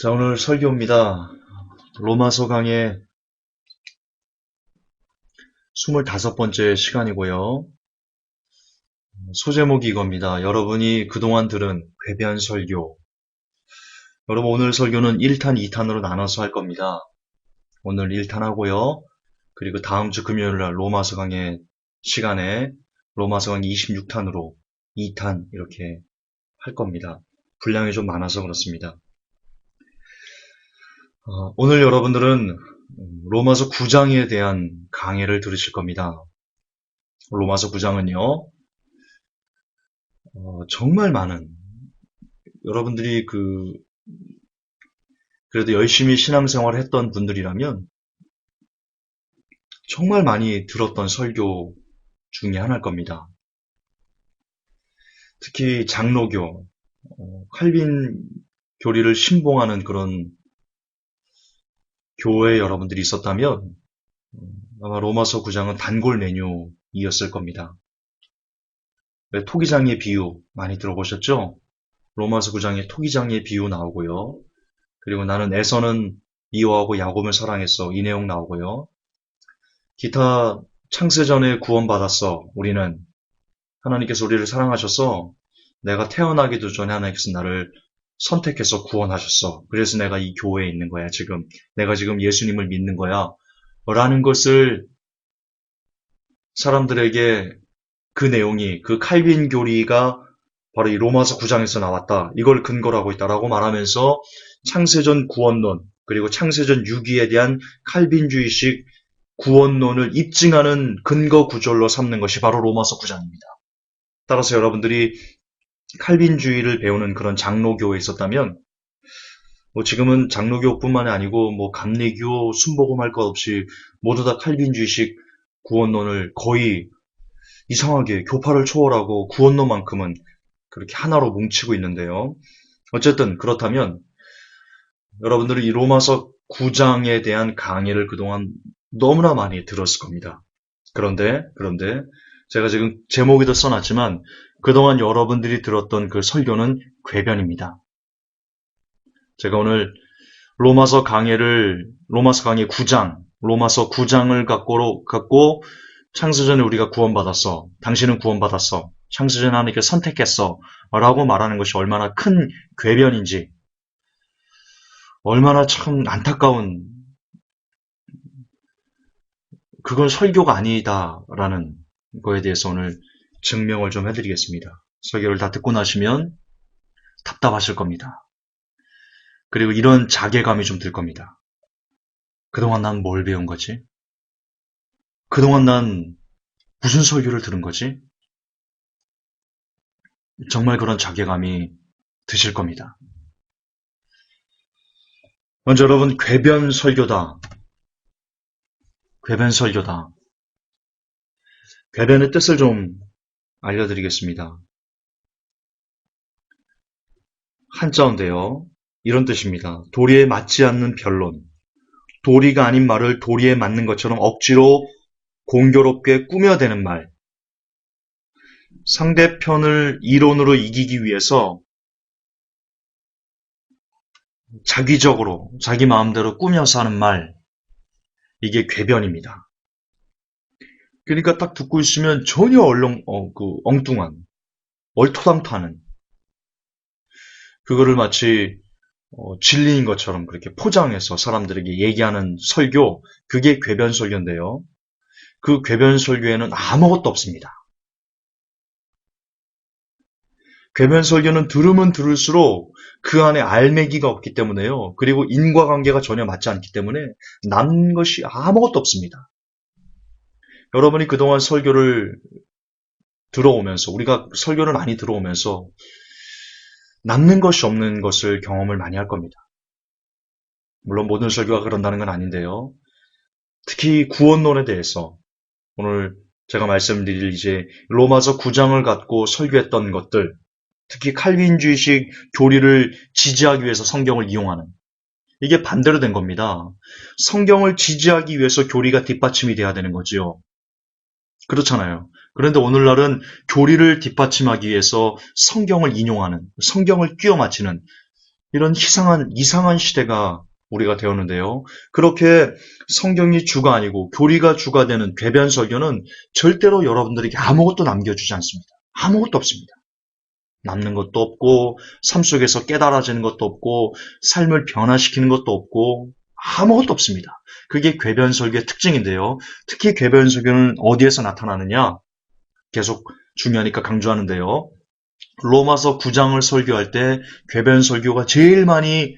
자, 오늘 설교입니다. 로마서 강의 25번째 시간이고요. 소제목이 이겁니다. 여러분이 그동안 들은 궤변 설교. 여러분, 오늘 설교는 1탄, 2탄으로 나눠서 할 겁니다. 오늘 1탄 하고요. 그리고 다음 주 금요일 날 로마서 강의 시간에 로마서 강의 26탄으로 2탄 이렇게 할 겁니다. 분량이 좀 많아서 그렇습니다. 오늘 여러분들은 로마서 9장에 대한 강의를 들으실 겁니다. 로마서 9장은요, 정말 많은, 여러분들이 그래도 열심히 신앙생활을 했던 분들이라면 정말 많이 들었던 설교 중에 하나일 겁니다. 특히 장로교, 칼빈 교리를 신봉하는 그런 교회 여러분들이 있었다면 아마 로마서 9장은 단골 메뉴이었을 겁니다. 토기장의 비유 많이 들어보셨죠? 로마서 9장에 토기장의 비유 나오고요. 그리고 나는 에서는 이오하고 야곱을 사랑했어. 이 내용 나오고요. 기타 창세전에 구원받았어. 우리는 하나님께서 우리를 사랑하셔서 내가 태어나기도 전에 하나님께서 나를 선택해서 구원하셨어. 그래서 내가 이 교회에 있는 거야. 내가 지금 예수님을 믿는 거야. 라는 것을 사람들에게 그 내용이 그 칼빈 교리가 바로 이 로마서 9장에서 나왔다. 이걸 근거로 하고 있다라고 말하면서 창세전 구원론 그리고 창세전 유기에 대한 칼빈주의식 구원론을 입증하는 근거 구절로 삼는 것이 바로 로마서 9장입니다. 따라서 여러분들이 칼빈주의를 배우는 그런 장로교에 있었다면 지금은 장로교뿐만이 아니고 감리교, 순복음 할 것 없이 모두 다 칼빈주의식 구원론을 거의 이상하게 교파를 초월하고 구원론만큼은 그렇게 하나로 뭉치고 있는데요. 어쨌든 그렇다면 여러분들은 이 로마서 9장에 대한 강의를 그동안 너무나 많이 들었을 겁니다. 그런데 제가 지금 제목에도 써놨지만 그동안 여러분들이 들었던 그 설교는 궤변입니다. 제가 오늘 로마서 강의 9장, 로마서 9장을 갖고 창세전에 우리가 구원받았어. 당신은 구원받았어. 창세전에 하나님께서 선택했어. 라고 말하는 것이 얼마나 큰 궤변인지, 얼마나 참 안타까운, 그건 설교가 아니다라는 거에 대해서 오늘 증명을 좀 해드리겠습니다. 설교를 다 듣고 나시면 답답하실 겁니다. 그리고 이런 자괴감이 좀 들 겁니다. 그동안 난 뭘 배운 거지? 그동안 난 무슨 설교를 들은 거지? 정말 그런 자괴감이 드실 겁니다. 먼저 여러분, 궤변 설교다. 궤변의 뜻을 좀 알려드리겠습니다. 한자어인데요. 이런 뜻입니다. 도리에 맞지 않는 변론. 도리가 아닌 말을 도리에 맞는 것처럼 억지로 공교롭게 꾸며대는 말. 상대편을 이론으로 이기기 위해서 자기적으로, 자기 마음대로 꾸며서 하는 말. 이게 궤변입니다. 그러니까 딱 듣고 있으면 전혀 엉뚱한, 얼토당토하는, 그거를 마치 진리인 것처럼 그렇게 포장해서 사람들에게 얘기하는 설교, 그게 궤변 설교인데요. 그 궤변 설교에는 아무것도 없습니다. 궤변 설교는 들으면 들을수록 그 안에 알맹이가 없기 때문에요. 그리고 인과관계가 전혀 맞지 않기 때문에 남는 것이 아무것도 없습니다. 여러분이 그동안 설교를 들어오면서, 우리가 설교를 많이 들어오면서 남는 것이 없는 것을 경험을 많이 할 겁니다. 물론 모든 설교가 그런다는 건 아닌데요. 특히 구원론에 대해서 오늘 제가 말씀드릴 이제 로마서 9장을 갖고 설교했던 것들, 특히 칼빈주의식 교리를 지지하기 위해서 성경을 이용하는, 이게 반대로 된 겁니다. 성경을 지지하기 위해서 교리가 뒷받침이 돼야 되는 거지요. 그렇잖아요. 그런데 오늘날은 교리를 뒷받침하기 위해서 성경을 인용하는, 성경을 끼워 맞추는 이런 이상한 시대가 우리가 되었는데요. 그렇게 성경이 주가 아니고 교리가 주가 되는 궤변 설교는 절대로 여러분들에게 아무것도 남겨주지 않습니다. 아무것도 없습니다. 남는 것도 없고 삶 속에서 깨달아지는 것도 없고 삶을 변화시키는 것도 없고 아무것도 없습니다. 그게 궤변 설교의 특징인데요. 특히 궤변 설교는 어디에서 나타나느냐? 계속 중요하니까 강조하는데요. 로마서 9장을 설교할 때 궤변 설교가 제일 많이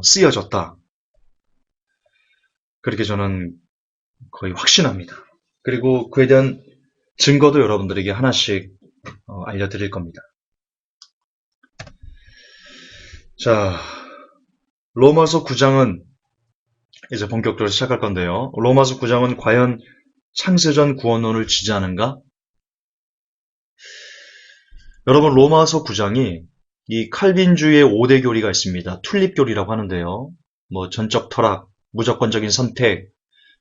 쓰여졌다. 그렇게 저는 거의 확신합니다. 그리고 그에 대한 증거도 여러분들에게 하나씩 알려드릴 겁니다. 자, 로마서 9장은 이제 본격적으로 시작할 건데요. 로마서 9장은 과연 창세전 구원론을 지지하는가? 여러분, 로마서 9장이 이 칼빈주의의 5대 교리가 있습니다. 튤립 교리라고 하는데요. 뭐 전적 철학, 무조건적인 선택,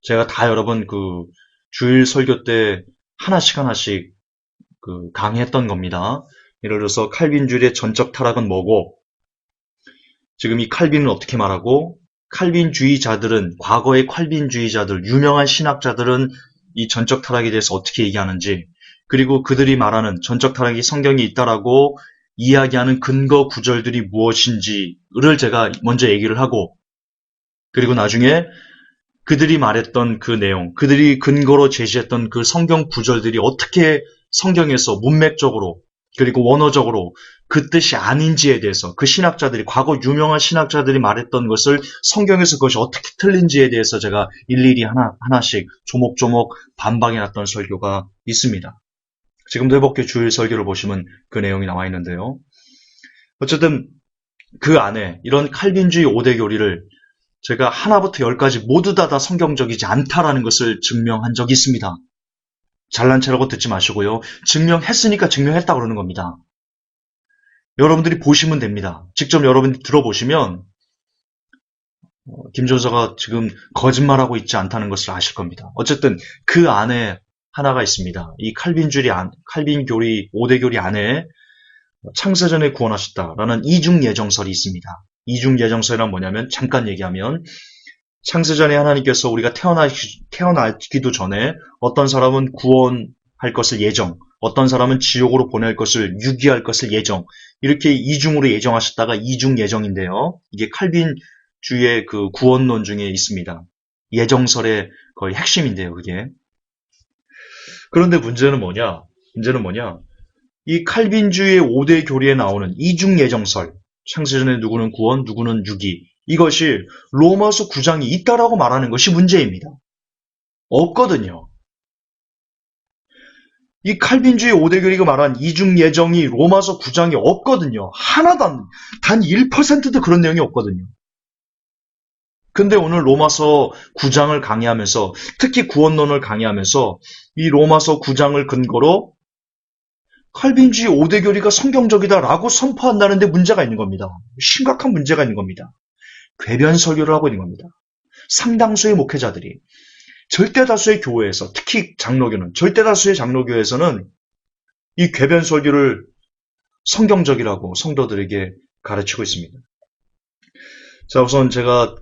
제가 다 여러분 그 주일 설교 때 하나씩 강의했던 겁니다. 예를 들어서 칼빈주의의 전적 철학은 뭐고, 지금 이 칼빈은 어떻게 말하고, 칼빈주의자들은, 과거의 칼빈주의자들, 유명한 신학자들은 이 전적 철학에 대해서 어떻게 얘기하는지, 그리고 그들이 말하는 전적 철학이 성경에 있다라고 이야기하는 근거 구절들이 무엇인지를 제가 먼저 얘기를 하고, 그리고 나중에 그들이 말했던 그 내용, 그들이 근거로 제시했던 그 성경 구절들이 어떻게 성경에서 문맥적으로 그리고 원어적으로 그 뜻이 아닌지에 대해서 그 신학자들이, 과거 유명한 신학자들이 말했던 것을 성경에서 그것이 어떻게 틀린지에 대해서 제가 일일이 하나씩 조목조목 반박해놨던 설교가 있습니다. 지금도 회복교 주일 설교를 보시면 그 내용이 나와 있는데요. 어쨌든 그 안에 이런 칼빈주의 5대 교리를 제가 하나부터 열까지 모두 다 성경적이지 않다라는 것을 증명한 적이 있습니다. 잘난 체라고 듣지 마시고요. 증명했으니까 증명했다고 그러는 겁니다. 여러분들이 보시면 됩니다. 직접 여러분들이 들어보시면 김준서가 지금 거짓말하고 있지 않다는 것을 아실 겁니다. 어쨌든 그 안에 하나가 있습니다. 이 칼빈 교리 5대 교리 안에 창세전에 구원하셨다라는 이중 예정설이 있습니다. 이중 예정설이란 뭐냐면, 잠깐 얘기하면, 창세전에 하나님께서 우리가 태어나기도 전에 어떤 사람은 구원할 것을 예정, 어떤 사람은 지옥으로 보낼 것을, 유기할 것을 예정, 이렇게 이중으로 예정하셨다가 이중 예정인데요. 이게 칼빈주의 그 구원론 중에 있습니다. 예정설의 거의 핵심인데요, 그게. 그런데 문제는 뭐냐? 이 칼빈주의 5대 교리에 나오는 이중 예정설, 창세전에 누구는 구원, 누구는 유기, 이것이 로마서 9장이 있다라고 말하는 것이 문제입니다. 없거든요. 이 칼빈주의 5대 교리가 말한 이중 예정이 로마서 9장에 없거든요. 하나도 단 1%도 그런 내용이 없거든요. 근데 오늘 로마서 9장을 강의하면서, 특히 구원론을 강의하면서 이 로마서 9장을 근거로 칼빈주의 5대 교리가 성경적이다라고 선포한다는데 문제가 있는 겁니다. 심각한 문제가 있는 겁니다. 궤변 설교를 하고 있는 겁니다. 상당수의 목회자들이, 절대다수의 교회에서, 특히 장로교는, 절대다수의 장로교회에서는 이 궤변 설교를 성경적이라고 성도들에게 가르치고 있습니다. 자, 우선 제가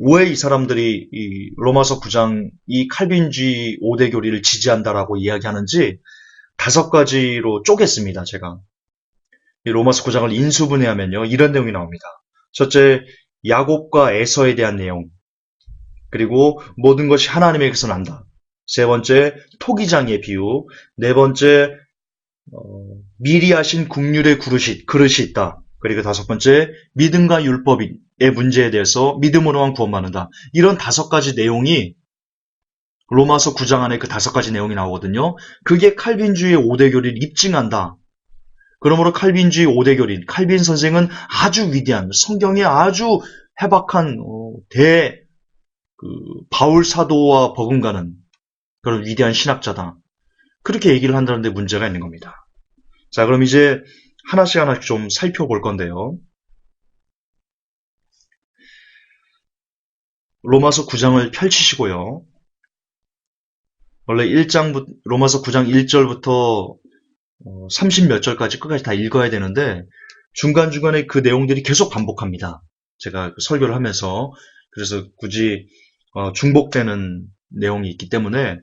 왜 이 사람들이 이 로마서 9장 이 칼빈주의 5대 교리를 지지한다라고 이야기하는지 5가지로 쪼갰습니다, 제가. 이 로마서 9장을 인수분해하면요, 이런 내용이 나옵니다. 첫째, 야곱과 에서에 대한 내용. 그리고 모든 것이 하나님에게서 난다. 세 번째, 토기장의 비유. 네 번째, 미리 하신 국률의 그릇이 있다. 그리고 5번째, 믿음과 율법의 문제에 대해서 믿음으로만 구원받는다. 이런 5가지 내용이 로마서 9장 안에 그 5가지 내용이 나오거든요. 그게 칼빈주의 5대 교리를 입증한다. 그러므로 칼빈주의 5대 교리, 칼빈 선생은 아주 위대한, 성경에 아주 해박한 바울 사도와 버금가는 그런 위대한 신학자다. 그렇게 얘기를 한다는데 문제가 있는 겁니다. 자, 그럼 이제 하나씩 좀 살펴볼 건데요. 로마서 9장을 펼치시고요. 원래 로마서 9장 1절부터 30 몇 절까지 끝까지 다 읽어야 되는데 중간중간에 그 내용들이 계속 반복합니다. 제가 설교를 하면서. 그래서 굳이 중복되는 내용이 있기 때문에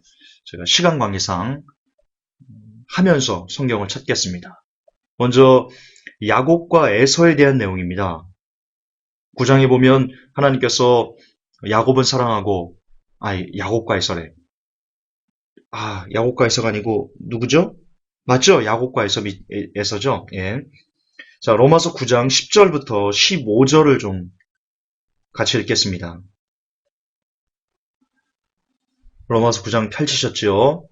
제가 시간 관계상 하면서 성경을 찾겠습니다. 먼저 야곱과 에서에 대한 내용입니다. 9장에 보면 하나님께서 야곱은 사랑하고, 야곱과 에서래. 야곱과 에서가 아니고 누구죠? 맞죠? 야곱과 에서죠? 예. 자, 로마서 9장 10절부터 15절을 좀 같이 읽겠습니다. 로마서 9장 펼치셨죠?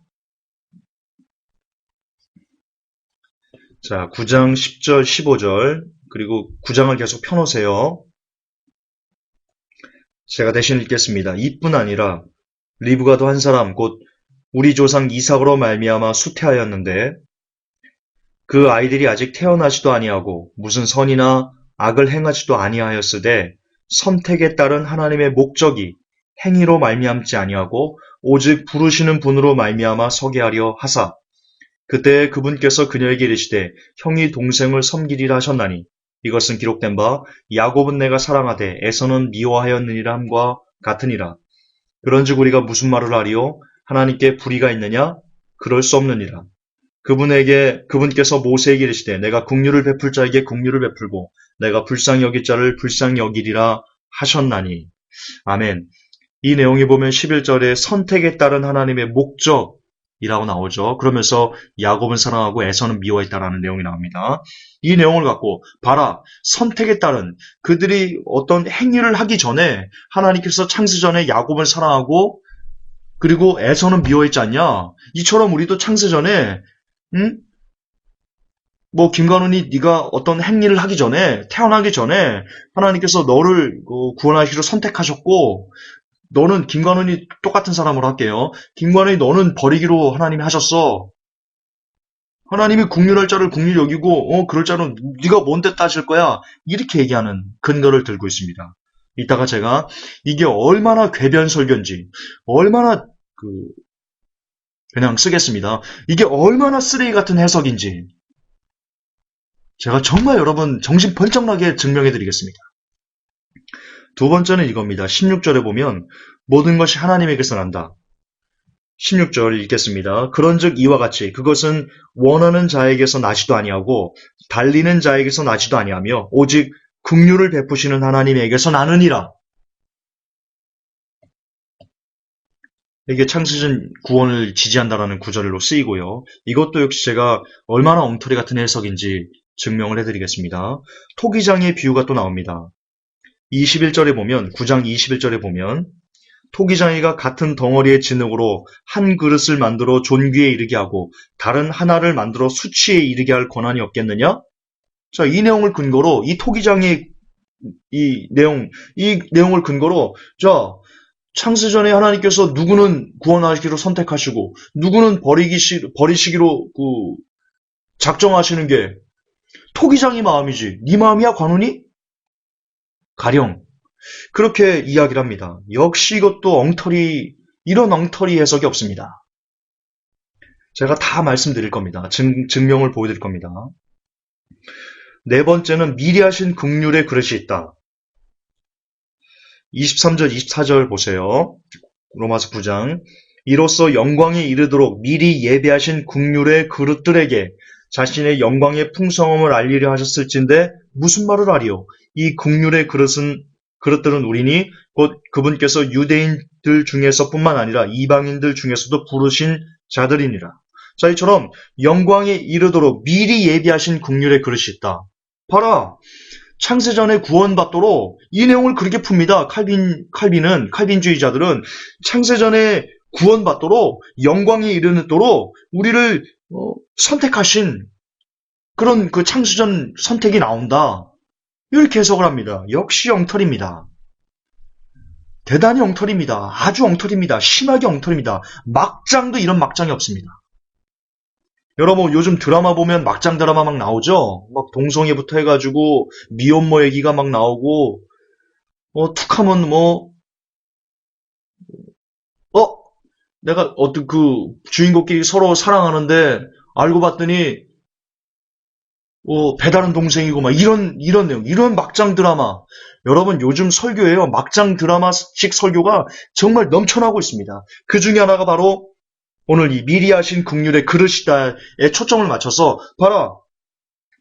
자, 9장 10절, 15절, 그리고 9장을 계속 펴놓으세요. 제가 대신 읽겠습니다. 이뿐 아니라 리브가도 한 사람, 곧 우리 조상 이삭으로 말미암아 수태하였는데 그 아이들이 아직 태어나지도 아니하고 무슨 선이나 악을 행하지도 아니하였으되 선택에 따른 하나님의 목적이 행위로 말미암지 아니하고 오직 부르시는 분으로 말미암아 서게 하려 하사 그때 그분께서 그녀에게 이르시되 형이 동생을 섬기리라 하셨나니 이것은 기록된 바 야곱은 내가 사랑하되 에서는 미워하였느니라 함과 같으니라. 그런즉 우리가 무슨 말을 하리요? 하나님께 불의가 있느냐? 그럴 수 없느니라. 그분께서 모세에게 이르시되 내가 긍휼을 베풀 자에게 긍휼을 베풀고 내가 불쌍히 여길 자를 불쌍히 여기리라 하셨나니. 아멘. 이 내용이 보면 11절에 선택에 따른 하나님의 목적이라고 나오죠. 그러면서 야곱은 사랑하고 에서는 미워했다라는 내용이 나옵니다. 이 내용을 갖고 봐라, 선택에 따른 그들이 어떤 행위를 하기 전에 하나님께서 창세전에 야곱을 사랑하고 그리고 에서는 미워했지 않냐? 이처럼 우리도 창세전에 김관훈이 네가 어떤 행위를 하기 전에, 태어나기 전에 하나님께서 너를 구원하시기로 선택하셨고 너는 김관훈이 똑같은 사람으로 할게요. 김관훈이 너는 버리기로 하나님이 하셨어. 하나님이 긍휼할 자를 긍휼히 여기고 그럴 자는 네가 뭔데 따질 거야. 이렇게 얘기하는 근거를 들고 있습니다. 이따가 제가 이게 얼마나 궤변 설교인지 얼마나 그냥 쓰겠습니다. 이게 얼마나 쓰레기 같은 해석인지 제가 정말 여러분 정신 번쩍 나게 증명해 드리겠습니다. 두 번째는 이겁니다. 16절에 보면 모든 것이 하나님에게서 난다. 16절 읽겠습니다. 그런즉 이와 같이 그것은 원하는 자에게서 나지도 아니하고 달리는 자에게서 나지도 아니하며 오직 긍휼을 베푸시는 하나님에게서 나느니라. 이게 창세전 구원을 지지한다라는 구절로 쓰이고요. 이것도 역시 제가 얼마나 엉터리 같은 해석인지 증명을 해드리겠습니다. 토기장의 비유가 또 나옵니다. 21절에 보면 9장 21절에 보면 토기장이가 같은 덩어리의 진흙으로 한 그릇을 만들어 존귀에 이르게 하고 다른 하나를 만들어 수치에 이르게 할 권한이 없겠느냐? 자, 이 내용을 근거로 이 토기장의 이 내용을 근거로 자, 창세전에 하나님께서 누구는 구원하시기로 선택하시고 누구는 버리시기로 작정하시는 게 토기장의 마음이지 네 마음이야 관훈이? 가령 그렇게 이야기를 합니다. 역시 이것도 이런 엉터리 해석이 없습니다. 제가 다 말씀드릴 겁니다. 증명을 보여드릴 겁니다. 네 번째는 미리 하신 긍휼의 그릇이 있다. 23절, 24절 보세요. 로마서 9장. 이로써 영광에 이르도록 미리 예배하신 긍휼의 그릇들에게 자신의 영광의 풍성함을 알리려 하셨을진데 무슨 말을 하리요? 이 긍휼의 그릇들은 우리니 곧 그분께서 유대인들 중에서뿐만 아니라 이방인들 중에서도 부르신 자들이니라. 자, 이처럼 영광에 이르도록 미리 예비하신 긍휼의 그릇이 있다. 봐라. 창세전에 구원받도록 이 내용을 그렇게 풉니다. 칼빈주의자들은 창세전에 구원받도록 영광에 이르도록 우리를 선택하신 그런 그 창세전 선택이 나온다. 이렇게 해석을 합니다. 역시 엉터리입니다. 대단히 엉터리입니다. 아주 엉터리입니다. 심하게 엉터리입니다. 막장도 이런 막장이 없습니다. 여러분 요즘 드라마 보면 막장 드라마 막 나오죠? 막 동성애부터 해가지고 미혼모 얘기가 막 나오고 툭하면 내가 어떤 그 주인공끼리 서로 사랑하는데 알고 봤더니 배다른 동생이고 막 이런 내용, 이런 막장 드라마. 여러분 요즘 설교에요. 막장 드라마식 설교가 정말 넘쳐나고 있습니다. 그 중에 하나가 바로 오늘 이 미리 하신 긍휼의 그릇이다에 초점을 맞춰서 봐라.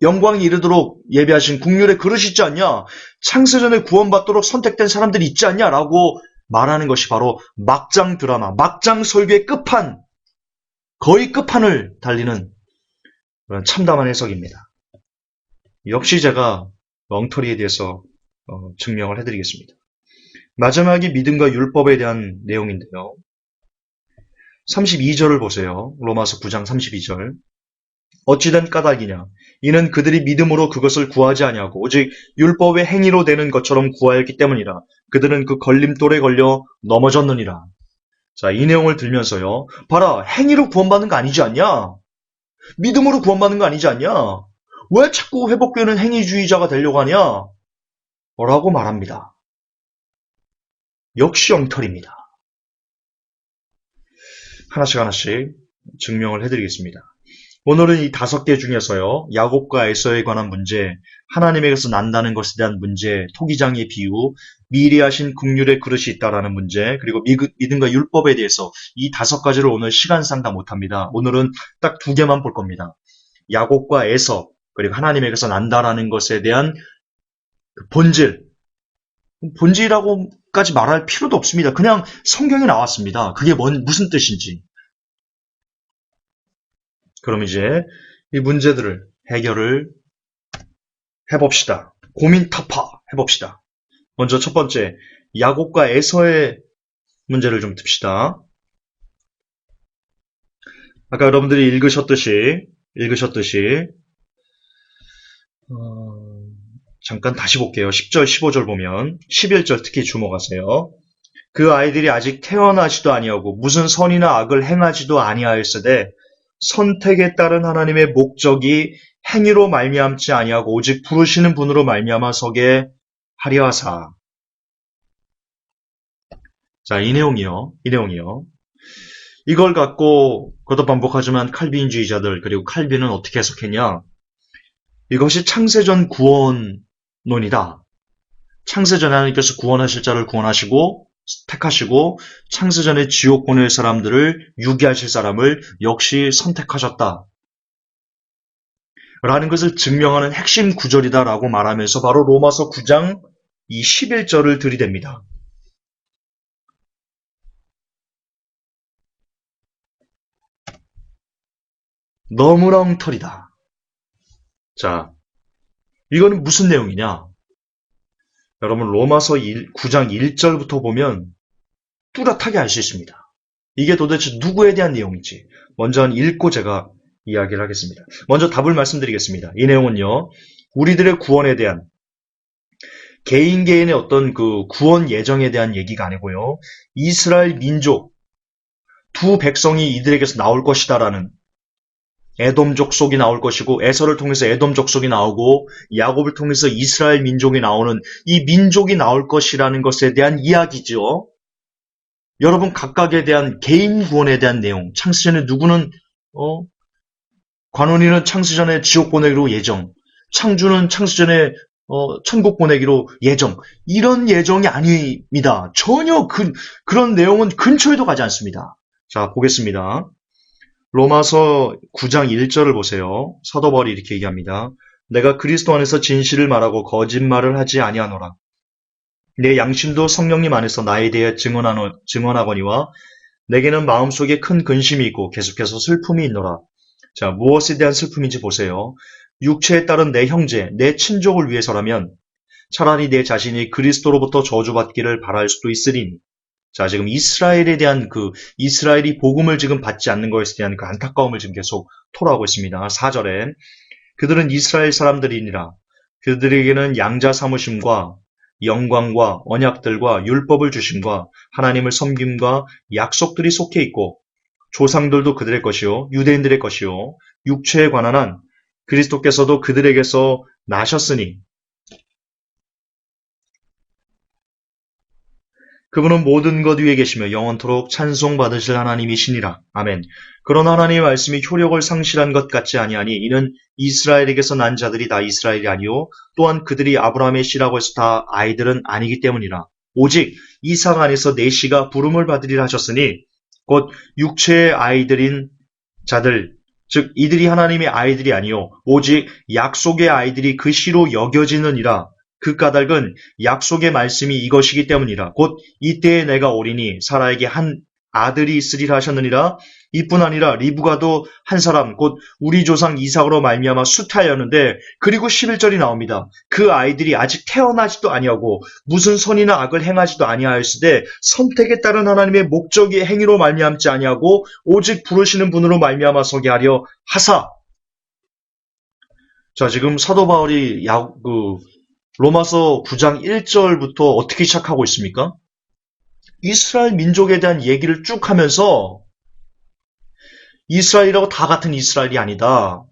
영광이 이르도록 예비하신 긍휼의 그릇이 있지 않냐? 창세전에 구원받도록 선택된 사람들이 있지 않냐? 라고 말하는 것이 바로 막장 드라마, 막장 설교의 끝판, 거의 끝판을 달리는 그런 참담한 해석입니다. 역시 제가 엉터리에 대해서 증명을 해드리겠습니다. 마지막이 믿음과 율법에 대한 내용인데요. 32절을 보세요. 로마서 9장 32절. 어찌된 까닭이냐? 이는 그들이 믿음으로 그것을 구하지 아니하고 오직 율법의 행위로 되는 것처럼 구하였기 때문이라. 그들은 그 걸림돌에 걸려 넘어졌느니라. 자, 이 내용을 들면서요. 봐라, 행위로 구원받는 거 아니지 않냐? 믿음으로 구원받는 거 아니지 않냐? 왜 자꾸 회복되는 행위주의자가 되려고 하냐? 라고 말합니다. 역시 엉터리입니다. 하나씩 증명을 해드리겠습니다. 오늘은 이 5개 중에서요. 야곱과 에서에 관한 문제, 하나님에게서 난다는 것에 대한 문제, 토기장의 비유, 미리 하신 긍휼의 그릇이 있다라는 문제, 그리고 믿음과 율법에 대해서 이 5가지를 오늘 시간상 다 못합니다. 오늘은 딱 2개만 볼 겁니다. 야곱과 에서, 그리고 하나님에게서 난다라는 것에 대한 그 본질이라고까지 말할 필요도 없습니다. 그냥 성경에 나왔습니다. 그게 무슨 뜻인지. 그럼 이제 이 문제들을 해결을 해봅시다. 고민 타파 해봅시다. 먼저 첫 번째, 야곱과 에서의 문제를 좀 듭시다. 아까 여러분들이 읽으셨듯이 잠깐 다시 볼게요. 10절, 15절 보면 11절 특히 주목하세요. 그 아이들이 아직 태어나지도 아니하고 무슨 선이나 악을 행하지도 아니하였으되 선택에 따른 하나님의 목적이 행위로 말미암지 아니하고 오직 부르시는 분으로 말미암아 서게 하려 하사. 자, 이 내용이요. 이걸 갖고 그것도 반복하지만 칼빈주의자들 그리고 칼빈은 어떻게 해석했냐? 이것이 창세전 구원론이다. 창세전에 하나님께서 구원하실 자를 구원하시고 택하시고 창세전에 지옥 보낼 사람들을 유기하실 사람을 역시 선택하셨다. 라는 것을 증명하는 핵심 구절이다라고 말하면서 바로 로마서 9장 이 11절을 들이댑니다. 너무나 엉터리다. 자, 이거는 무슨 내용이냐? 여러분 로마서 9장 1절부터 보면 뚜렷하게 알 수 있습니다. 이게 도대체 누구에 대한 내용인지 먼저 읽고 제가 이야기를 하겠습니다. 먼저 답을 말씀드리겠습니다. 이 내용은요. 우리들의 구원에 대한 개인의 어떤 그 구원 예정에 대한 얘기가 아니고요. 이스라엘 민족 두 백성이 이들에게서 나올 것이다라는 에돔 족속이 나올 것이고 에서를 통해서 에돔 족속이 나오고 야곱을 통해서 이스라엘 민족이 나오는 이 민족이 나올 것이라는 것에 대한 이야기죠. 여러분 각각에 대한 개인 구원에 대한 내용. 창세전에 누구는 관원이는 창세전에 지옥 보내기로 예정. 창주는 창세전에 천국 보내기로 예정. 이런 예정이 아닙니다. 전혀 그런 내용은 근처에도 가지 않습니다. 자, 보겠습니다. 로마서 9장 1절을 보세요. 사도 바울이 이렇게 얘기합니다. 내가 그리스도 안에서 진실을 말하고 거짓말을 하지 아니하노라. 내 양심도 성령님 안에서 나에 대해 증언하거니와 내게는 마음속에 큰 근심이 있고 계속해서 슬픔이 있노라. 자, 무엇에 대한 슬픔인지 보세요. 육체에 따른 내 형제, 내 친족을 위해서라면 차라리 내 자신이 그리스도로부터 저주받기를 바랄 수도 있으리니. 자, 지금 이스라엘에 대한 이스라엘이 복음을 지금 받지 않는 것에 대한 그 안타까움을 지금 계속 토로하고 있습니다. 4절에 그들은 이스라엘 사람들이니라. 그들에게는 양자 삼으심과 영광과 언약들과 율법을 주심과 하나님을 섬김과 약속들이 속해 있고 조상들도 그들의 것이요 유대인들의 것이요 육체에 관한 한 그리스도께서도 그들에게서 나셨으니 그분은 모든 것 위에 계시며 영원토록 찬송받으실 하나님이시니라. 아멘. 그러나 하나님의 말씀이 효력을 상실한 것 같지 아니하니 이는 이스라엘에게서 난 자들이 다 이스라엘이 아니요 또한 그들이 아브라함의 씨라고 해서 다 아이들은 아니기 때문이라. 오직 이삭 안에서 내 씨가 부름을 받으리라 하셨으니 곧 육체의 아이들인 자들 즉 이들이 하나님의 아이들이 아니요 오직 약속의 아이들이 그 씨로 여겨지느니라. 그 까닭은 약속의 말씀이 이것이기 때문이라. 곧 이때에 내가 오리니 사라에게 한 아들이 있으리라 하셨느니라. 이뿐 아니라 리브가도 한 사람 곧 우리 조상 이삭으로 말미암아 수태하였는데 그리고 11절이 나옵니다. 그 아이들이 아직 태어나지도 아니하고 무슨 선이나 악을 행하지도 아니하였으되 선택에 따른 하나님의 목적의 행위로 말미암지 아니하고 오직 부르시는 분으로 말미암아 서게 하려 하사. 자, 지금 사도 바울이 로마서 9장 1절부터 어떻게 시작하고 있습니까? 이스라엘 민족에 대한 얘기를 쭉 하면서 이스라엘이라고 다 같은 이스라엘이 아니다.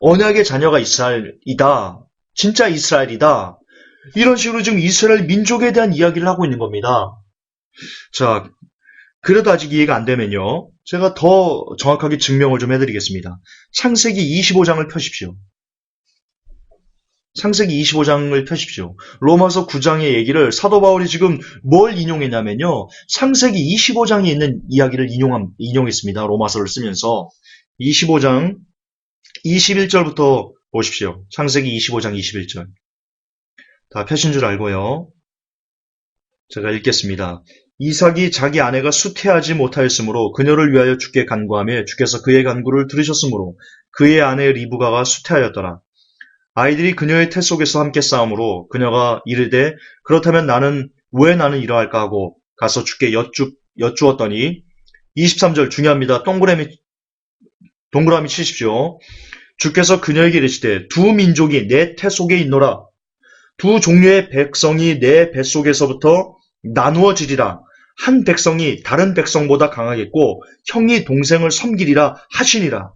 언약의 자녀가 이스라엘이다. 진짜 이스라엘이다. 이런 식으로 지금 이스라엘 민족에 대한 이야기를 하고 있는 겁니다. 자, 그래도 아직 이해가 안 되면요. 제가 더 정확하게 증명을 좀 해드리겠습니다. 창세기 25장을 펴십시오. 창세기 25장을 펴십시오. 로마서 9장의 얘기를 사도 바울이 지금 뭘 인용했냐면요. 창세기 25장에 있는 이야기를 인용했습니다. 로마서를 쓰면서. 25장 21절부터 보십시오. 창세기 25장 21절. 다 펴신 줄 알고요. 제가 읽겠습니다. 이삭이 자기 아내가 수태하지 못하였으므로 그녀를 위하여 주께 간구하며 주께서 그의 간구를 들으셨으므로 그의 아내 리브가가 수태하였더라. 아이들이 그녀의 태 속에서 함께 싸움으로 그녀가 이르되 그렇다면 왜 나는 이러할까 하고 가서 주께 여쭈었더니 23절 중요합니다. 동그라미 치십시오. 주께서 그녀에게 이르시되 두 민족이 내 태 속에 있노라. 두 종류의 백성이 내 뱃속에서부터 나누어지리라. 한 백성이 다른 백성보다 강하겠고 형이 동생을 섬기리라 하시니라.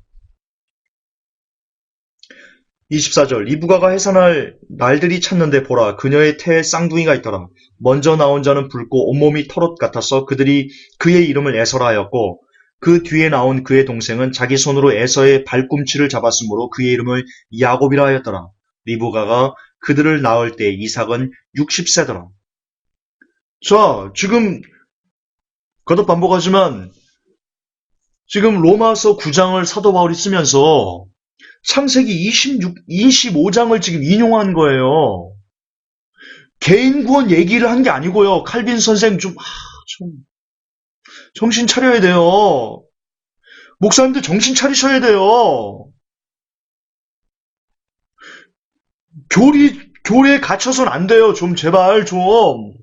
24절 리브가가 해산할 날들이 찼는데 보라 그녀의 태에 쌍둥이가 있더라. 먼저 나온 자는 붉고 온몸이 털옷 같아서 그들이 그의 이름을 에서라 하였고 그 뒤에 나온 그의 동생은 자기 손으로 에서의 발꿈치를 잡았으므로 그의 이름을 야곱이라 하였더라. 리브가가 그들을 낳을 때 이삭은 60세더라. 자, 지금 거듭 반복하지만 지금 로마서 9장을 사도 바울이 쓰면서 창세기 25장을 지금 인용한 거예요. 개인 구원 얘기를 한 게 아니고요. 칼빈 선생 좀 정신 차려야 돼요. 목사님들 정신 차리셔야 돼요. 교리에 갇혀서는 안 돼요. 좀 제발 좀.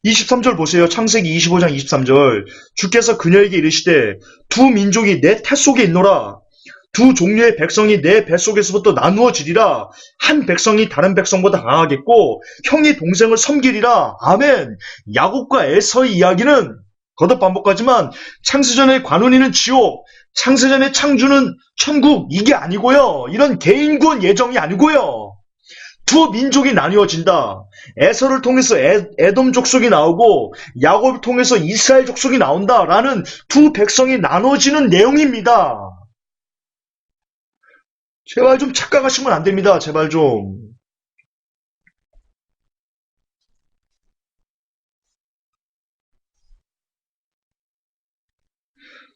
23절 보세요. 창세기 25장 23절. 주께서 그녀에게 이르시되 두 민족이 내 태 속에 있노라. 두 종류의 백성이 내 뱃속에서부터 나누어지리라. 한 백성이 다른 백성보다 강하겠고 형이 동생을 섬기리라. 아멘. 야곱과 에서의 이야기는 거듭 반복하지만 창세전의 관원이는 지옥, 창세전의 창조는 천국 이게 아니고요. 이런 개인 구원 예정이 아니고요. 두 민족이 나뉘어진다. 에서를 통해서 에돔 족속이 나오고 야곱을 통해서 이스라엘 족속이 나온다라는 두 백성이 나눠지는 내용입니다. 제발 좀 착각하시면 안 됩니다. 제발 좀.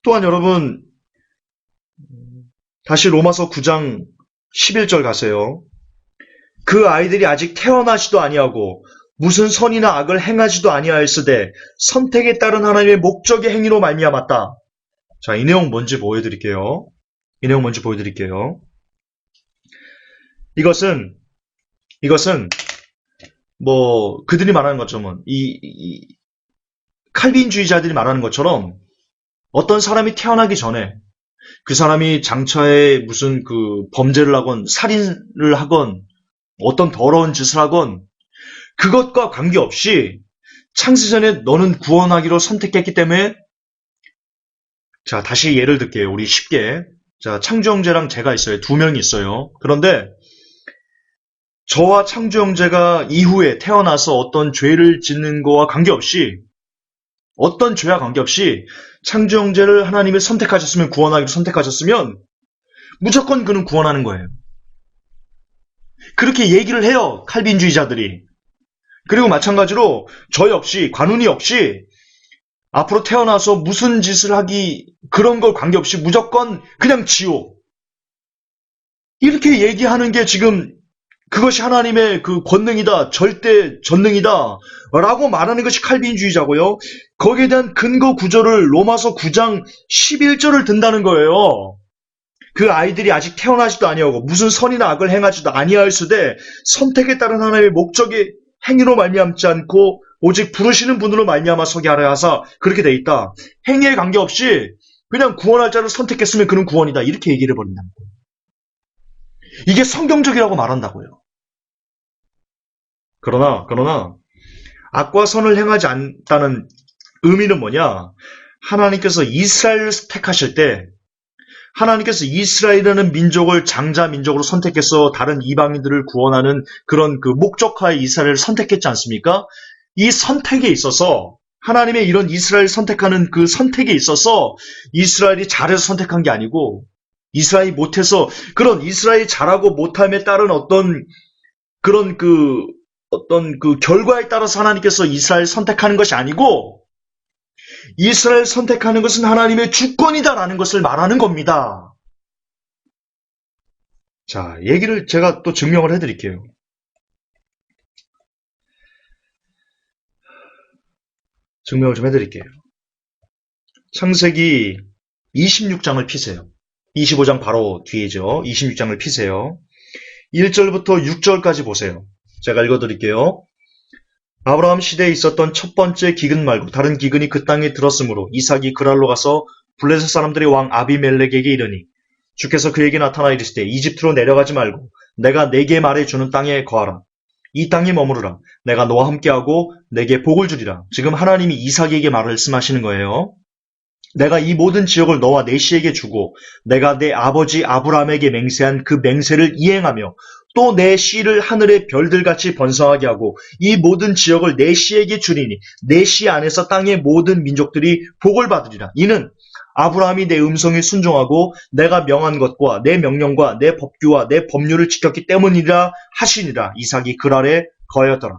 또한 여러분 다시 로마서 9장 11절 가세요. 그 아이들이 아직 태어나지도 아니하고 무슨 선이나 악을 행하지도 아니하였으되 선택에 따른 하나님의 목적의 행위로 말미암았다. 자, 이 내용 뭔지 보여드릴게요. 이것은 뭐 그들이 말하는 것처럼 이 칼빈주의자들이 말하는 것처럼 어떤 사람이 태어나기 전에 그 사람이 장차에 무슨 그 범죄를 하건 살인을 하건 어떤 더러운 짓을 하건 그것과 관계없이 창세전에 너는 구원하기로 선택했기 때문에 자 다시 예를 들게요. 우리 쉽게 자 창주 형제랑 제가 있어요. 두 명이 있어요. 그런데 저와 창조 형제가 이후에 태어나서 어떤 죄를 짓는 거와 관계없이, 어떤 죄와 관계없이 창조 형제를 하나님이 선택하셨으면, 구원하기로 선택하셨으면 무조건 그는 구원하는 거예요. 그렇게 얘기를 해요, 칼빈주의자들이. 그리고 마찬가지로 저 역시, 관훈이 역시 앞으로 태어나서 무슨 짓을 하기, 그런 걸 관계없이 무조건 그냥 지옥, 이렇게 얘기하는 게 지금 그것이 하나님의 그 권능이다, 절대 전능이다 라고 말하는 것이 칼빈주의자고요. 거기에 대한 근거 구절을 로마서 9장 11절을 든다는 거예요. 그 아이들이 아직 태어나지도 아니하고 무슨 선이나 악을 행하지도 아니하였으되 선택에 따른 하나님의 목적의 행위로 말미암지 않고 오직 부르시는 분으로 말미암아 서게 하려 하사, 그렇게 돼 있다. 행위에 관계없이 그냥 구원할 자를 선택했으면 그는 구원이다, 이렇게 얘기를 해버린다는 거예요. 이게 성경적이라고 말한다고요. 그러나 악과 선을 행하지 않다는 의미는 뭐냐? 하나님께서 이스라엘을 택하실 때, 하나님께서 이스라엘이라는 민족을 장자 민족으로 선택해서 다른 이방인들을 구원하는 그런 그 목적하에 이스라엘을 선택했지 않습니까? 이 선택에 있어서, 하나님의 이런 이스라엘 선택하는 그 선택에 있어서 이스라엘이 잘해서 선택한 게 아니고, 이스라엘이 못해서, 그런 이스라엘이 잘하고 못함에 따른 어떤 그 결과에 따라서 하나님께서 이스라엘 선택하는 것이 아니고, 이스라엘 선택하는 것은 하나님의 주권이다라는 것을 말하는 겁니다. 자, 얘기를 제가 또 증명을 해드릴게요. 증명을 좀 해드릴게요. 창세기 26장을 피세요. 25장 바로 뒤이죠. 26장을 피세요. 1절부터 6절까지 보세요. 제가 읽어드릴게요. 아브라함 시대에 있었던 첫 번째 기근 말고 다른 기근이 그 땅에 들었으므로 이삭이 그랄로 가서 블레셋 사람들의 왕 아비멜렉에게 이르니, 주께서 그에게 나타나 이르시되 이집트로 내려가지 말고 내가 내게 말해주는 땅에 거하라. 이 땅에 머무르라. 내가 너와 함께하고 내게 복을 주리라. 지금 하나님이 이삭에게 말씀하시는 거예요. 내가 이 모든 지역을 너와 내 씨에게 주고 내가 내 아버지 아브라함에게 맹세한 그 맹세를 이행하며 또 내 씨를 하늘의 별들같이 번성하게 하고 이 모든 지역을 내 씨에게 주리니 내 씨 안에서 땅의 모든 민족들이 복을 받으리라. 이는 아브라함이 내 음성에 순종하고 내가 명한 것과 내 명령과 내 법규와 내 법률을 지켰기 때문이라 하시니라. 이삭이 그랄에 거하였더라.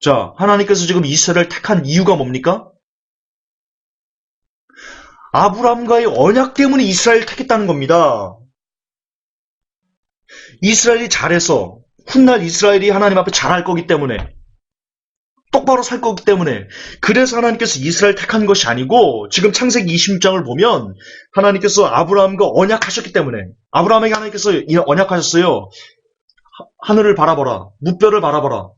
자, 하나님께서 지금 이스라엘을 택한 이유가 뭡니까? 아브라함과의 언약 때문에 이스라엘을 택했다는 겁니다. 이스라엘이 잘해서, 훗날 이스라엘이 하나님 앞에 잘할 거기 때문에, 똑바로 살 거기 때문에, 그래서 하나님께서 이스라엘 택한 것이 아니고, 지금 창세기 26장을 보면 하나님께서 아브라함과 언약하셨기 때문에, 아브라함에게 하나님께서 언약하셨어요. 하늘을 바라보라, 무뼈를 바라보라.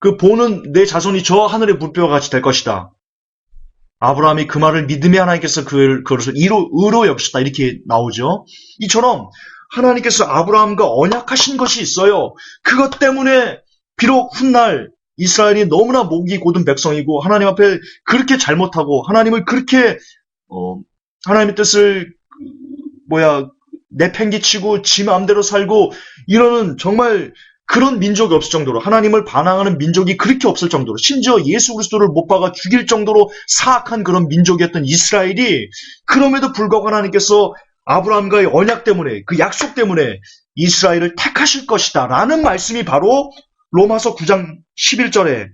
그 보는 내 자손이 저 하늘의 무뼈와 같이 될 것이다. 아브라함이 그 말을 믿음에 하나님께서 그것을 의로 여기셨다, 이렇게 나오죠. 이처럼 하나님께서 아브라함과 언약하신 것이 있어요. 그것 때문에 비록 훗날 이스라엘이 너무나 목이 곧은 백성이고 하나님 앞에 그렇게 잘못하고 하나님을 그렇게 하나님의 뜻을 내팽개치고 지 마음대로 살고 이러는 정말 그런 민족이 없을 정도로, 하나님을 반항하는 민족이 그렇게 없을 정도로, 심지어 예수 그리스도를 못 박아 죽일 정도로 사악한 그런 민족이었던 이스라엘이, 그럼에도 불구하고 하나님께서 아브라함과의 언약 때문에, 그 약속 때문에 이스라엘을 택하실 것이다 라는 말씀이 바로 로마서 9장 11절에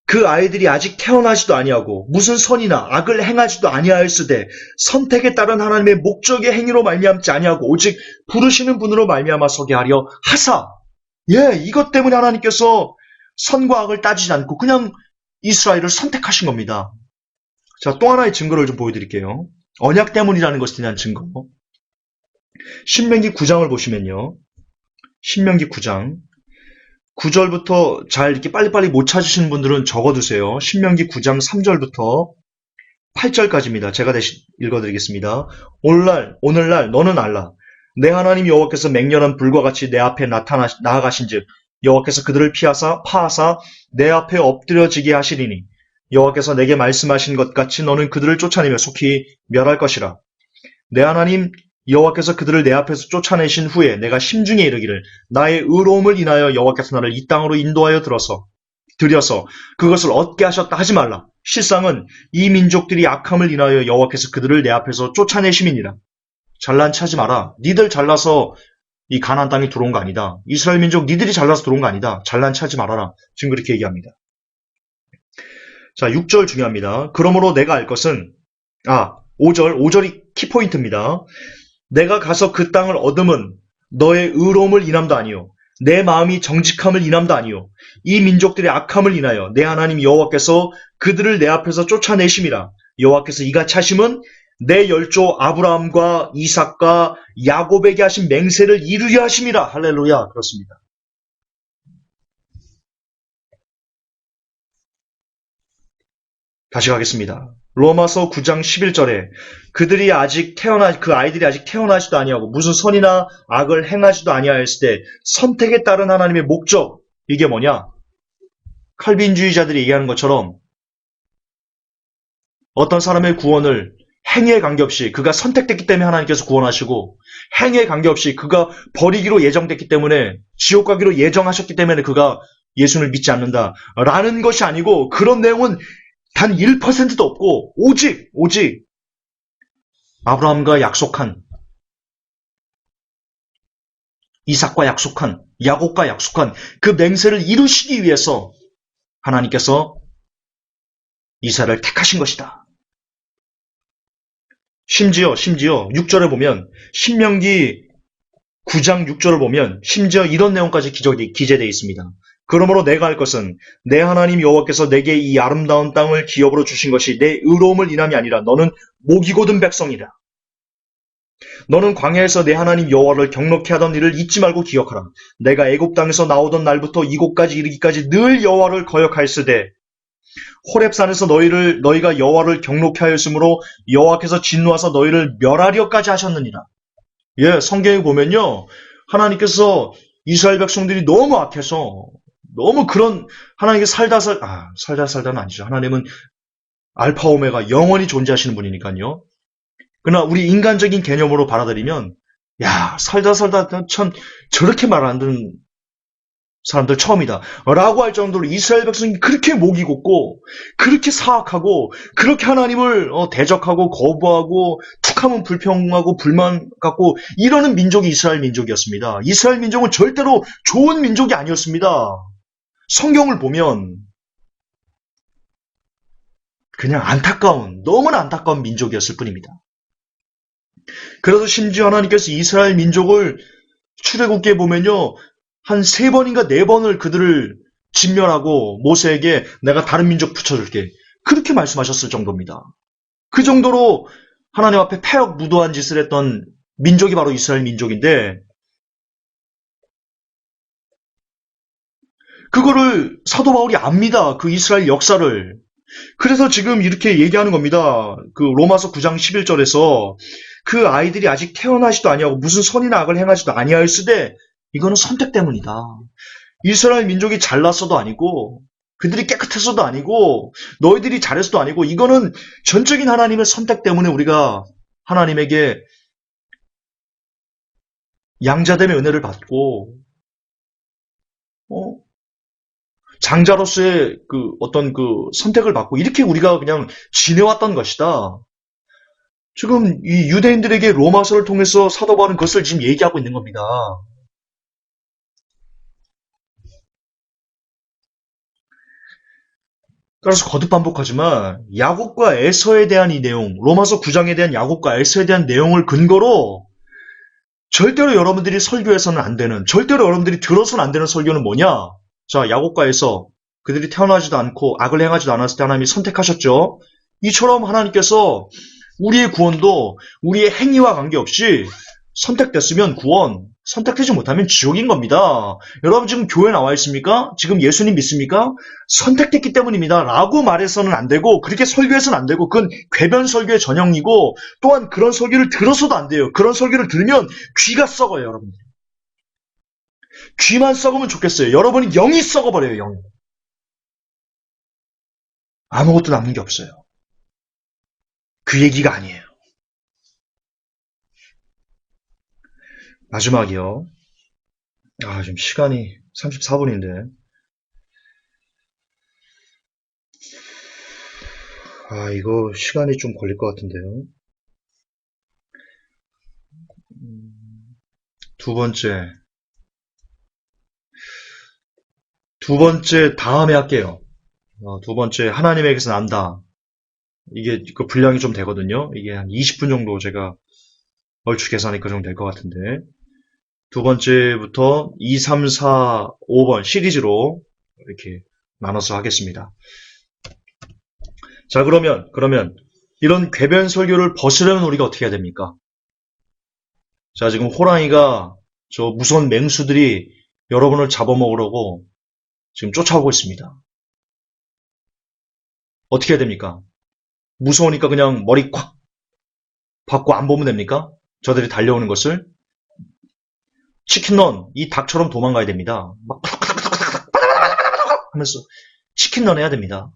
그 아이들이 아직 태어나지도 아니하고 무슨 선이나 악을 행하지도 아니하였으되 선택에 따른 하나님의 목적의 행위로 말미암지 아니하고 오직 부르시는 분으로 말미암아 서게 하려 하사. 이것 때문에 하나님께서 선과 악을 따지지 않고 그냥 이스라엘을 선택하신 겁니다. 자, 또 하나의 증거를 좀 보여드릴게요. 언약 때문이라는 것에 대한 증거. 신명기 9장을 보시면요. 신명기 9장 9절부터 잘 이렇게 빨리빨리 못 찾으시는 분들은 적어두세요. 신명기 9장 3절부터 8절까지입니다. 제가 대신 읽어드리겠습니다. 오늘날 너는 알라. 내 하나님 여호와께서 맹렬한 불과 같이 내 앞에 나아가신즉 여호와께서 그들을 파하사 내 앞에 엎드려지게 하시리니 여호와께서 내게 말씀하신 것 같이 너는 그들을 쫓아내며 속히 멸할 것이라. 내 하나님 여호와께서 그들을 내 앞에서 쫓아내신 후에 내가 심중에 이르기를 나의 의로움을 인하여 여호와께서 나를 이 땅으로 인도하여 들여서 그것을 얻게 하셨다 하지 말라. 실상은 이 민족들이 악함을 인하여 여호와께서 그들을 내 앞에서 쫓아내심이니라. 잘난 체하지 마라. 니들 잘나서 이 가나안 땅에 들어온 거 아니다. 이스라엘 민족 니들이 잘나서 들어온 거 아니다. 잘난 체하지 말아라. 지금 그렇게 얘기합니다. 자, 6절 중요합니다. 그러므로 내가 알 것은 5절이 키포인트입니다. 내가 가서 그 땅을 얻음은 너의 의로움을 인함도 아니요 내 마음이 정직함을 인함도 아니요 이 민족들의 악함을 인하여 내 하나님 여호와께서 그들을 내 앞에서 쫓아내심이라. 여호와께서 이같이 하심은 내 열조 아브라함과 이삭과 야곱에게 하신 맹세를 이루려 하심이라. 할렐루야. 그렇습니다. 다시 가겠습니다. 로마서 9장 11절에 그 아이들이 아직 태어나지도 아니하고 무슨 선이나 악을 행하지도 아니하였을 때 선택에 따른 하나님의 목적, 이게 뭐냐? 칼빈주의자들이 얘기하는 것처럼 어떤 사람의 구원을 행위에 관계없이 그가 선택됐기 때문에 하나님께서 구원하시고 행위에 관계없이 그가 버리기로 예정됐기 때문에 지옥 가기로 예정하셨기 때문에 그가 예수를 믿지 않는다라는 것이 아니고 그런 내용은 단 1%도 없고 오직 아브라함과 약속한 이삭과 약속한 야곱과 약속한 그 맹세를 이루시기 위해서 하나님께서 이스라엘을 택하신 것이다. 심지어 6절에 보면 신명기 9장 6절을 보면 심지어 이런 내용까지 기재되어 있습니다. 그러므로 내가 할 것은 내 하나님 여호와께서 내게 이 아름다운 땅을 기업으로 주신 것이 내 의로움을 인함이 아니라 너는 목이 곧은 백성이라. 너는 광야에서 내 하나님 여호와를 경노케 하던 일을 잊지 말고 기억하라. 내가 애굽 땅에서 나오던 날부터 이곳까지 이르기까지 늘 여호와를 거역하였으되 호렙산에서 너희가 여호와를 경노케 하였으므로 여호와께서 진노하사 너희를 멸하려까지 하셨느니라. 예, 성경에 보면요, 하나님께서 이스라엘 백성들이 너무 악해서 너무 그런 하나님께 살다는 아니죠. 하나님은 알파 오메가 영원히 존재하시는 분이니까요. 그러나 우리 인간적인 개념으로 받아들이면 살다 참 저렇게 말 안 듣는 사람들 처음이다 라고 할 정도로 이스라엘 백성이 그렇게 목이 곧고 그렇게 사악하고 그렇게 하나님을 대적하고 거부하고 툭하면 불평하고 불만 갖고 이러는 민족이 이스라엘 민족이었습니다. 이스라엘 민족은 절대로 좋은 민족이 아니었습니다. 성경을 보면 그냥 너무나 안타까운 민족이었을 뿐입니다. 그래서 심지어 하나님께서 이스라엘 민족을 출애굽기에 보면요, 한 3번인가 4번을 그들을 진멸하고 모세에게 내가 다른 민족 붙여줄게, 그렇게 말씀하셨을 정도입니다. 그 정도로 하나님 앞에 패역 무도한 짓을 했던 민족이 바로 이스라엘 민족인데, 그거를 사도 바울이 압니다. 그 이스라엘 역사를. 그래서 지금 이렇게 얘기하는 겁니다. 그 로마서 9장 11절에서 그 아이들이 아직 태어나지도 아니하고 무슨 선이나 악을 행하지도 아니하였으되 이거는 선택 때문이다. 이스라엘 민족이 잘났어도 아니고 그들이 깨끗해서도 아니고 너희들이 잘해서도 아니고 이거는 전적인 하나님의 선택 때문에 우리가 하나님에게 양자됨의 은혜를 받고 장자로서의 어떤 선택을 받고 이렇게 우리가 그냥 지내왔던 것이다. 지금 이 유대인들에게 로마서를 통해서 사도 바울은 그것을 지금 얘기하고 있는 겁니다. 그래서 거듭 반복하지만 야곱과 에서에 대한 이 내용, 로마서 9장에 대한 야곱과 에서에 대한 내용을 근거로 절대로 여러분들이 설교해서는 안 되는, 절대로 여러분들이 들어서는 안 되는 설교는 뭐냐? 자, 야곱과 에서 그들이 태어나지도 않고 악을 행하지도 않았을 때 하나님이 선택하셨죠. 이처럼 하나님께서 우리의 구원도 우리의 행위와 관계없이 선택됐으면 구원, 선택되지 못하면 지옥인 겁니다. 여러분 지금 교회 나와 있습니까? 지금 예수님 믿습니까? 선택됐기 때문입니다. 라고 말해서는 안 되고 그렇게 설교해서는 안 되고 그건 궤변 설교의 전형이고 또한 그런 설교를 들어서도 안 돼요. 그런 설교를 들으면 귀가 썩어요. 여러분들. 귀만 썩으면 좋겠어요. 여러분이 영이 썩어버려요. 영이. 아무것도 남는 게 없어요. 그 얘기가 아니에요. 마지막이요. 지금 시간이 34분인데. 이거 시간이 좀 걸릴 것 같은데요. 두 번째. 두 번째 다음에 할게요. 두 번째 하나님에게서 난다. 이게 그 분량이 좀 되거든요. 이게 한 20분 정도 제가 얼추 계산이 그 정도 될 것 같은데. 두 번째부터 2, 3, 4, 5번 시리즈로 이렇게 나눠서 하겠습니다. 자, 그러면 이런 궤변 설교를 벗으려면 우리가 어떻게 해야 됩니까? 자, 지금 호랑이가 저 무서운 맹수들이 여러분을 잡아먹으려고 지금 쫓아오고 있습니다. 어떻게 해야 됩니까? 무서우니까 그냥 머리 콱 박고 안 보면 됩니까? 저들이 달려오는 것을 치킨런, 이 닭처럼 도망가야 됩니다. 막 하면서 치킨런 해야 됩니다.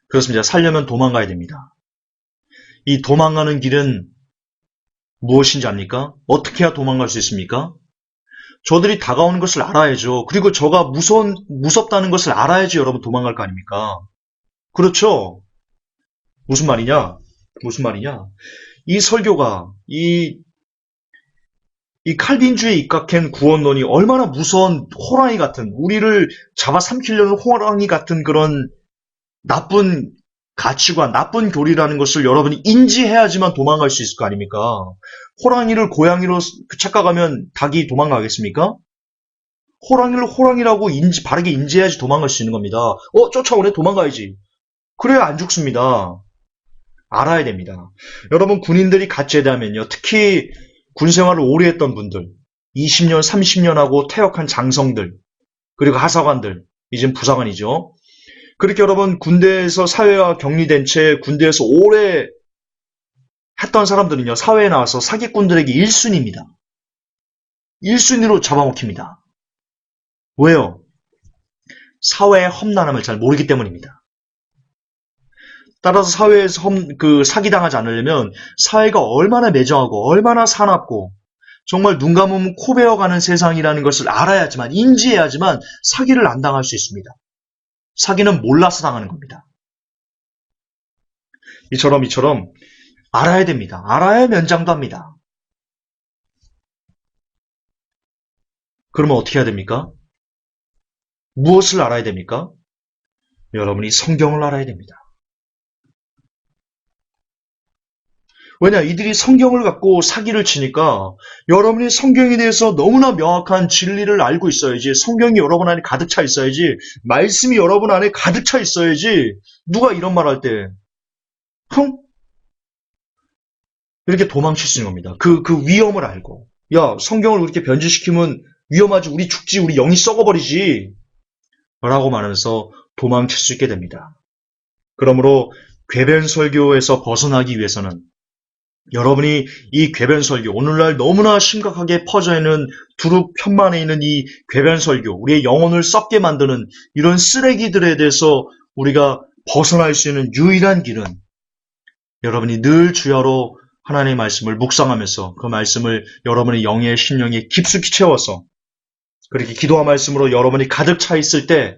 그렇습니다. 살려면 도망가야 됩니다. 이 도망가는 길은 무엇인지 압니까? 어떻게 해야 도망갈 수 있습니까? 저들이 다가오는 것을 알아야죠. 그리고 저가 무섭다는 것을 알아야지 여러분 도망갈 거 아닙니까? 그렇죠? 무슨 말이냐? 이 설교가, 이 칼빈주의에 입각한 구원론이 얼마나 무서운 호랑이 같은, 우리를 잡아삼키려는 호랑이 같은 그런 나쁜 가치관, 나쁜 교리라는 것을 여러분이 인지해야지만 도망갈 수 있을 거 아닙니까? 호랑이를 고양이로 착각하면 닭이 도망가겠습니까? 호랑이를 호랑이라고 바르게 인지해야지 도망갈 수 있는 겁니다. 쫓아오네, 도망가야지. 그래야 안 죽습니다. 알아야 됩니다. 여러분, 군인들이 갓 제대하면요, 특히 군 생활을 오래 했던 분들, 20년, 30년 하고 퇴역한 장성들, 그리고 하사관들, 이젠 부사관이죠. 그렇게 여러분, 군대에서 사회와 격리된 채 군대에서 오래 했던 사람들은요, 사회에 나와서 사기꾼들에게 1순위입니다. 1순위로 잡아먹힙니다. 왜요? 사회의 험난함을 잘 모르기 때문입니다. 따라서 사회에서 사기당하지 않으려면 사회가 얼마나 매정하고 얼마나 사납고 정말 눈 감으면 코 베어가는 세상이라는 것을 알아야지만, 인지해야지만 사기를 안 당할 수 있습니다. 사기는 몰라서 당하는 겁니다. 이처럼 알아야 됩니다. 알아야 면장도 합니다. 그러면 어떻게 해야 됩니까? 무엇을 알아야 됩니까? 여러분이 성경을 알아야 됩니다. 왜냐, 이들이 성경을 갖고 사기를 치니까 여러분이 성경에 대해서 너무나 명확한 진리를 알고 있어야지, 성경이 여러분 안에 가득 차 있어야지, 말씀이 여러분 안에 가득 차 있어야지, 누가 이런 말 할 때, 이렇게 도망칠 수 있는 겁니다. 그 위험을 알고. 야, 성경을 그렇게 변질시키면 위험하지, 우리 죽지, 우리 영이 썩어버리지. 라고 말하면서 도망칠 수 있게 됩니다. 그러므로 궤변 설교에서 벗어나기 위해서는 여러분이 이 궤변 설교, 오늘날 너무나 심각하게 퍼져 있는 두루 편만에 있는 이 궤변 설교, 우리의 영혼을 썩게 만드는 이런 쓰레기들에 대해서 우리가 벗어날 수 있는 유일한 길은 여러분이 늘 주야로 하나님의 말씀을 묵상하면서 그 말씀을 여러분의 영의 심령에 깊숙이 채워서 그렇게 기도와 말씀으로 여러분이 가득 차 있을 때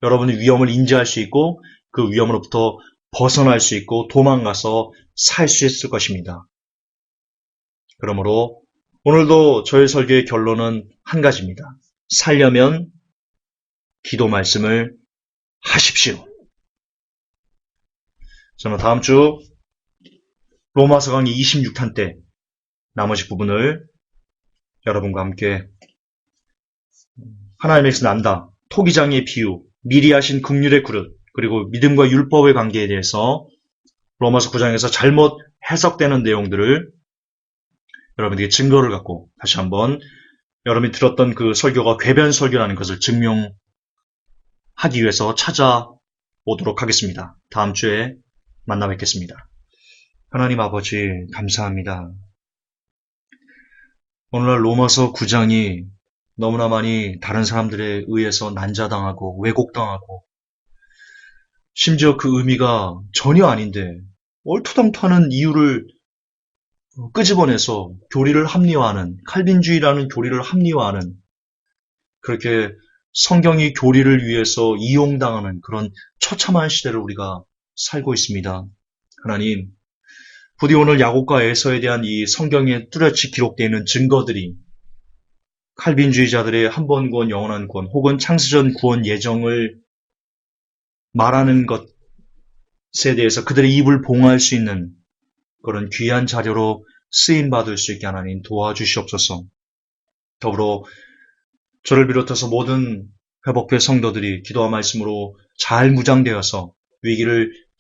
여러분이 위험을 인지할 수 있고 그 위험으로부터 벗어날 수 있고 도망가서 살 수 있을 것입니다. 그러므로 오늘도 저의 설교의 결론은 한 가지입니다. 살려면 기도 말씀을 하십시오. 저는 다음 주 로마서 강의 26탄 때 나머지 부분을 여러분과 함께 하나님에게서 난다, 토기장의 비유, 미리 하신 긍휼의 그릇, 그리고 믿음과 율법의 관계에 대해서 로마서 9장에서 잘못 해석되는 내용들을 여러분에게 증거를 갖고 다시 한번 여러분이 들었던 그 설교가 궤변 설교라는 것을 증명하기 위해서 찾아오도록 하겠습니다. 다음 주에 만나 뵙겠습니다. 하나님 아버지, 감사합니다. 오늘날 로마서 9장이 너무나 많이 다른 사람들에 의해서 난자당하고 왜곡당하고 심지어 그 의미가 전혀 아닌데 얼토당토하는 이유를 끄집어내서 교리를 합리화하는, 칼빈주의라는 교리를 합리화하는, 그렇게 성경이 교리를 위해서 이용당하는 그런 처참한 시대를 우리가 살고 있습니다. 하나님, 부디 오늘 야곱과 에서에 대한 이 성경에 뚜렷이 기록되어 있는 증거들이 칼빈주의자들의 한 번 구원, 영원한 구원, 혹은 창세전 구원 예정을 말하는 것에 대해서 그들의 입을 봉할 수 있는 그런 귀한 자료로 쓰임받을 수 있게 하나님 도와주시옵소서. 더불어 저를 비롯해서 모든 회복회 성도들이 기도와 말씀으로 잘 무장되어서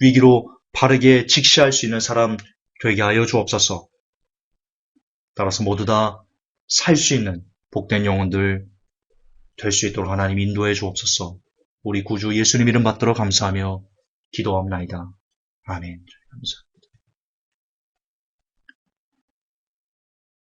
위기로 바르게 직시할 수 있는 사람 되게 하여 주옵소서. 따라서 모두 다 살 수 있는 복된 영혼들 될 수 있도록 하나님 인도해 주옵소서. 우리 구주 예수님 이름 받들어 감사하며 기도합나이다. 아멘. 감사합니다.